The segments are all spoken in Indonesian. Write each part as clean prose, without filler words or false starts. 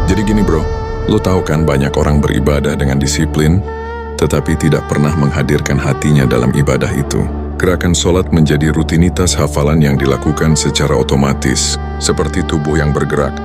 Jadi gini bro, lo tahu kan banyak orang beribadah dengan disiplin, tetapi tidak pernah menghadirkan hatinya dalam ibadah itu. Gerakan sholat menjadi rutinitas hafalan yang dilakukan secara otomatis, seperti tubuh yang bergerak.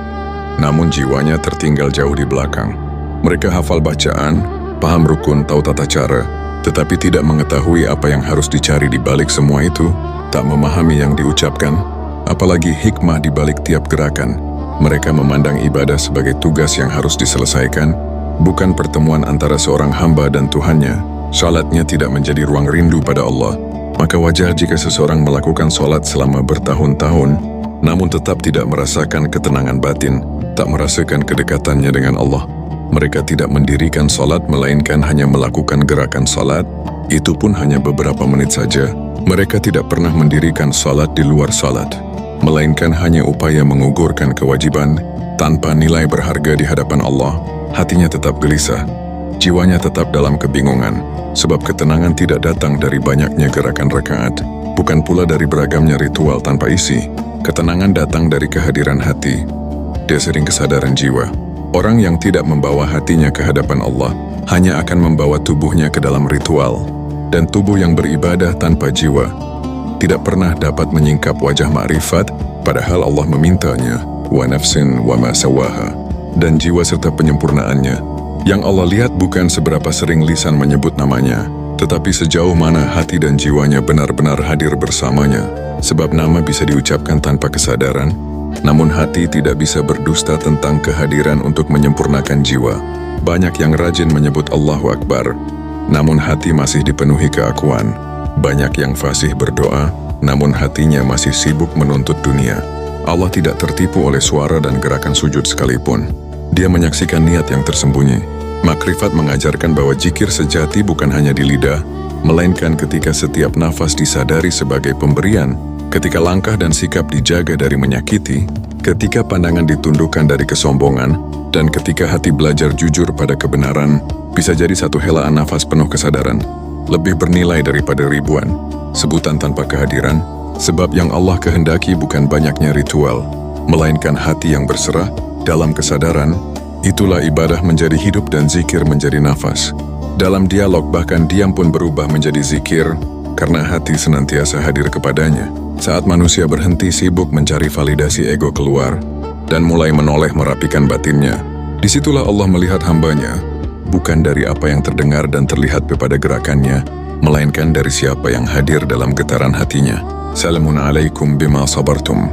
Namun jiwanya tertinggal jauh di belakang. Mereka hafal bacaan, paham rukun, tahu tata cara, tetapi tidak mengetahui apa yang harus dicari di balik semua itu, tak memahami yang diucapkan, apalagi hikmah di balik tiap gerakan. Mereka memandang ibadah sebagai tugas yang harus diselesaikan, bukan pertemuan antara seorang hamba dan Tuhannya. Salatnya tidak menjadi ruang rindu pada Allah. Maka wajar jika seseorang melakukan salat selama bertahun-tahun, namun tetap tidak merasakan ketenangan batin, tak merasakan kedekatannya dengan Allah. Mereka tidak mendirikan salat, melainkan hanya melakukan gerakan salat, itu pun hanya beberapa menit saja. Mereka tidak pernah mendirikan salat di luar salat, melainkan hanya upaya mengugurkan kewajiban tanpa nilai berharga di hadapan Allah. Hatinya tetap gelisah, jiwanya tetap dalam kebingungan, sebab ketenangan tidak datang dari banyaknya gerakan rakaat, bukan pula dari beragamnya ritual tanpa isi. Ketenangan datang dari kehadiran hati, dasering kesadaran jiwa. Orang yang tidak membawa hatinya ke hadapan Allah hanya akan membawa tubuhnya ke dalam ritual, dan tubuh yang beribadah tanpa jiwa tidak pernah dapat menyingkap wajah ma'rifat, padahal Allah memintanya, wa nafsin wa ma sawaha, dan jiwa serta penyempurnaannya. Yang Allah lihat bukan seberapa sering lisan menyebut namanya, tetapi sejauh mana hati dan jiwanya benar-benar hadir bersamanya. Sebab nama bisa diucapkan tanpa kesadaran, namun hati tidak bisa berdusta tentang kehadiran untuk menyempurnakan jiwa. Banyak yang rajin menyebut Allahu Akbar, namun hati masih dipenuhi keakuan. Banyak yang fasih berdoa, namun hatinya masih sibuk menuntut dunia. Allah tidak tertipu oleh suara dan gerakan sujud sekalipun. Dia menyaksikan niat yang tersembunyi. Makrifat mengajarkan bahwa zikir sejati bukan hanya di lidah, melainkan ketika setiap nafas disadari sebagai pemberian, ketika langkah dan sikap dijaga dari menyakiti, ketika pandangan ditundukkan dari kesombongan, dan ketika hati belajar jujur pada kebenaran. Bisa jadi satu helaan nafas penuh kesadaran lebih bernilai daripada ribuan sebutan tanpa kehadiran, sebab yang Allah kehendaki bukan banyaknya ritual, melainkan hati yang berserah dalam kesadaran. Itulah ibadah menjadi hidup dan zikir menjadi nafas. Dalam dialog bahkan diam pun berubah menjadi zikir, karena hati senantiasa hadir kepadanya. Saat manusia berhenti sibuk mencari validasi ego keluar, dan mulai menoleh merapikan batinnya, disitulah Allah melihat hambanya, bukan dari apa yang terdengar dan terlihat pada gerakannya, melainkan dari siapa yang hadir dalam getaran hatinya. Salamun alaikum bima sabartum.